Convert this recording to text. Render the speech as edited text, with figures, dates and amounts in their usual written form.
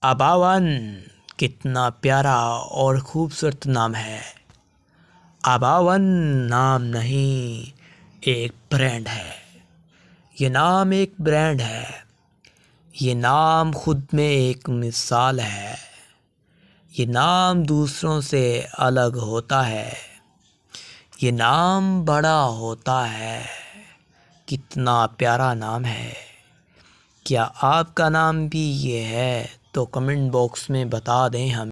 अबावन कितना प्यारा और खूबसूरत नाम है। अबावन नाम नहीं, एक ब्रांड है। ये नाम एक ब्रांड है। ये नाम खुद में एक मिसाल है। ये नाम दूसरों से अलग होता है। ये नाम बड़ा होता है। कितना प्यारा नाम है। क्या आपका नाम भी ये है? तो कमेंट बॉक्स में बता दें हमें।